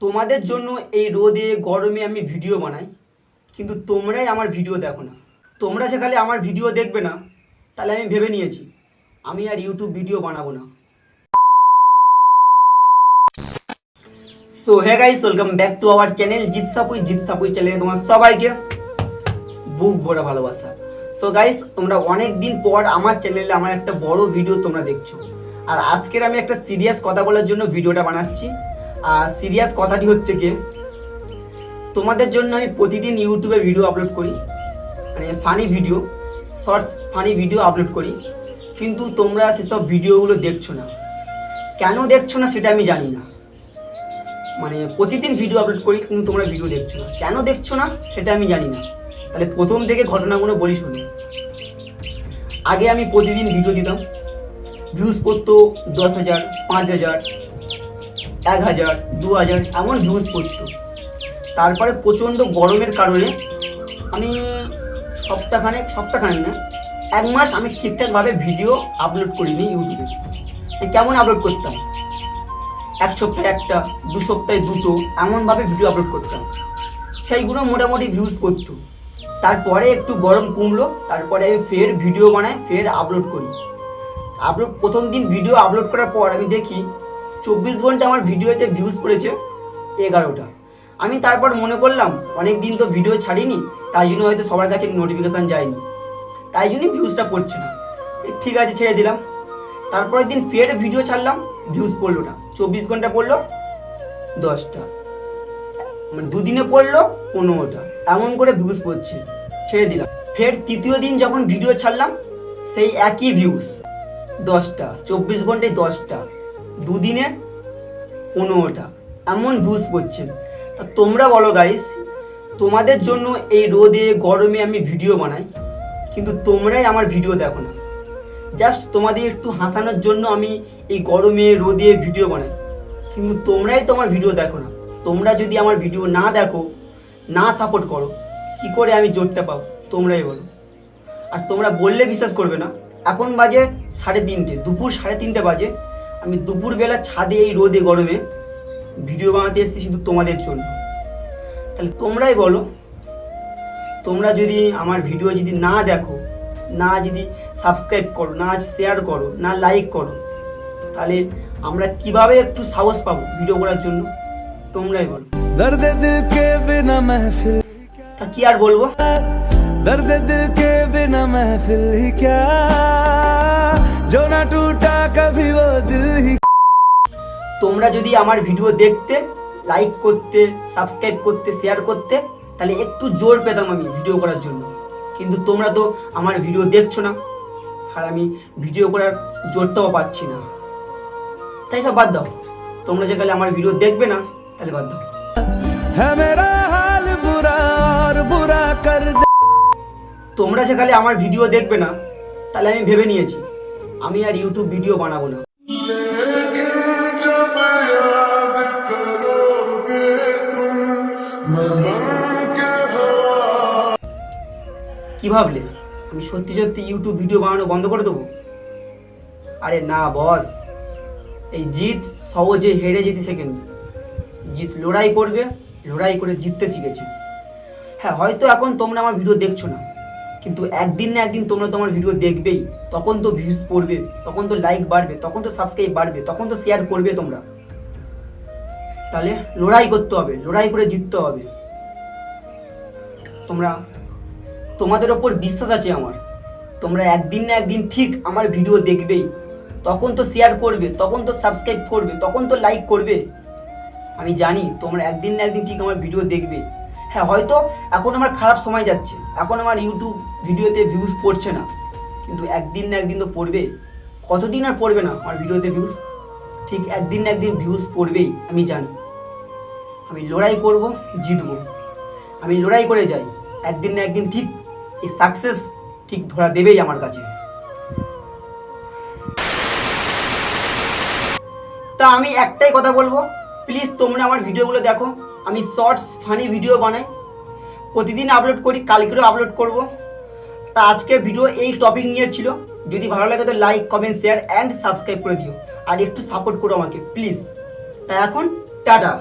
তোমাদের জন্য এই রোদে গরমে আমি ভিডিও বানাই, কিন্তু তোমরাই আমার ভিডিও দেখো না। তোমরা যেখানে আমার ভিডিও দেখবে না, তাহলে আমি ভেবে নিয়েছি আমি আর ইউটিউব ভিডিও বানাবো না। So hey guys, welcome back to our channel Jit Sapui চ্যানেলে তোমার সবাইকে বুক ভরা ভালোবাসা। সো গাইস, তোমরা অনেক দিন পর আমার চ্যানেলে আমার একটা বড় ভিডিও তোমরা দেখছো, আর আজকের আমি একটা সিরিয়াস কথা বলার জন্য ভিডিওটা বানাচ্ছি। আর সিরিয়াস কথাটি হচ্ছে কি, তোমাদের জন্য আমি প্রতিদিন ইউটিউবে ভিডিও আপলোড করি, মানে funny video, shorts funny video upload করি, কিন্তু তোমরা সেসব ভিডিওগুলো দেখছো না। কেন দেখছো না সেটা আমি জানি না। মানে প্রতিদিন ভিডিও আপলোড করি কিন্তু তোমরা ভিডিও দেখছো না, কেন দেখছো না সেটা আমি জানি না। তাহলে প্রথম থেকে ঘটনাগুলো বলি শুনি। আগে আমি প্রতিদিন ভিডিও দিতাম, ভিউজ পড়তো 10,000, 5,000, 1,000, 2,000 এমন ভিউজ পড়তো। তারপরে প্রচণ্ড গরমের কারণে আমি সপ্তাহখানেক না, 1 মাস আমি ঠিকঠাকভাবে ভিডিও আপলোড করিনি ইউটিউবে। কেমন আপলোড করতাম, 1 সপ্তাহে 1টা, 2 সপ্তাহে 2টো এমনভাবে ভিডিও আপলোড করতাম। সেইগুলো মোটামুটি ভিউজ পড়তো। তারপরে একটু গরম কমলো, তারপরে আমি ফের ভিডিও বানাই, ফের আপলোড করি। প্রথম দিন ভিডিও আপলোড করার পর আমি দেখি 24 ঘন্টা আমার ভিডিওতে ভিউজ পড়েছে 11টা। আমি তারপর মনে করলাম অনেক দিন তো ভিডিও ছাড়িনি, তাই জন্য হয়তো সবার কাছে নোটিফিকেশান যায়নি, তাই জন্যই ভিউজটা পড়ছে না। ঠিক আছে, ছেড়ে দিলাম। তারপরের দিন ফের ভিডিও ছাড়লাম, ভিউজ পড়লো না। 24 ঘন্টা পড়লো 10টা, মানে 2 দিনে পড়লো 15টা, এমন করে ভিউজ পড়ছে, ছেড়ে দিলাম। ফের তৃতীয় দিন যখন ভিডিও ছাড়লাম, সেই একই ভিউজ 10টা, 24 ঘন্টায় 10টা, 2 দিনে 15টা, এমন ভিউজ পড়ছে। তা তোমরা বলো গাইস, তোমাদের জন্য এই রোদে গরমে আমি ভিডিও বানাই, কিন্তু তোমরাই আমার ভিডিও দেখো না। জাস্ট তোমাদের একটু হাসানোর জন্য আমি এই গরমে রোদে ভিডিও বানাই, কিন্তু তোমরাই তো আমার ভিডিও দেখো না। তোমরা যদি আমার ভিডিও না দেখো, না সাপোর্ট করো, কি করে আমি জোরটা পাবো তোমরাই বলো। আর তোমরা বললে বিশ্বাস করবে না, এখন বাজে 3:30, দুপুর 3:30 বাজে। আমি দুপুরবেলা ছাদে এই রোদে গরমে ভিডিও বানাতে এসেছি শুধু তোমাদের জন্য। তাহলে তোমরাই বলো, তোমরা যদি আমার ভিডিও যদি না দেখো, না যদি সাবস্ক্রাইব করো, না শেয়ার করো, না লাইক করো, তাহলে আমরা কিভাবে একটু সাহস পাবো ভিডিও করার জন্য? তোমরাই বলো। দর্দ দিল কে বিনা महफिल, তা কি আর বলবো। दर्द दिल के बिना महफिल ही क्या, जो ना टूटा कभी वो दिल ही। তোমরা যদি আমার ভিডিও দেখতে, লাইক করতে, সাবস্ক্রাইব করতে, শেয়ার করতে, তাহলে একটু জোর পেতাম আমি ভিডিও করার জন্য। কিন্তু তোমরা তো আমার ভিডিও দেখছো না, আর আমি ভিডিও করার জোরটাও পাচ্ছি না। তাই সব বাদ দাও। তোমরা যেখানে আমার ভিডিও দেখবে না, তাহলে বাদ দাও। है मेरा हाल बुरा और बुरा कर दे। তোমরা যেখানে আমার ভিডিও দেখবে না, তাহলে আমি ভেবে নিয়েছি আমি আর ইউটিউব ভিডিও বানাবো না। কি ভাবলে আমি সত্যি সত্যি ইউটিউব ভিডিও বানানো বন্ধ করে দেবো? আরে না বস, এই জিত সহজে হেরে যেতে শেখেনি। জিত লড়াই করবে, লড়াই করে জিততে শিখেছে। হ্যাঁ, হয়তো এখন তোমরা আমার ভিডিও দেখছো না, কিন্তু একদিন না একদিন তোমরা তো আমার ভিডিও দেখবেই। তখন তো ভিউজ পড়বে, তখন তো লাইক বাড়বে, তখন তো সাবস্ক্রাইব বাড়বে, তখন তো শেয়ার করবে তোমরা। তাহলে লড়াই করতে হবে, লড়াই করে জিততে হবে। তোমাদের ওপর বিশ্বাস আছে আমার। তোমরা একদিন না একদিন ঠিক আমার ভিডিও দেখবেই, তখন তো শেয়ার করবে, তখন তো সাবস্ক্রাইব করবে, তখন তো লাইক করবে। আমি জানি তোমরা একদিন না একদিন ঠিক আমার ভিডিও দেখবে। হ্যাঁ, হয়তো এখন আমার খারাপ সময় যাচ্ছে, এখন আমার ইউটিউব ভিডিওতে ভিউজ পড়ছে না, কিন্তু একদিন না একদিন তো পড়বে। কতদিন আর পড়বে না আমার ভিডিওতে ভিউজ? ঠিক একদিন না একদিন ভিউজ পড়বেই, আমি জানি। আমি লড়াই করব, জিতবো। আমি লড়াই করে যাই, একদিন না একদিন ঠিক এই সাকসেস ঠিক ধরা দেবেই আমার কাছে। তা আমি একটাই কথা বলবো, প্লিজ তোমরা আমার ভিডিওগুলো দেখো। আমি শর্টস ফানি ভিডিও বানাই, প্রতিদিন আপলোড করি, কালকেও আপলোড করব। তা আজকের ভিডিও এই টপিক নিয়ে ছিল। যদি ভালো লাগে তো like, comment, share and subscribe করে দিও, আর একটু সাপোর্ট করো আমাকে প্লিজ। তা এখন টাটা।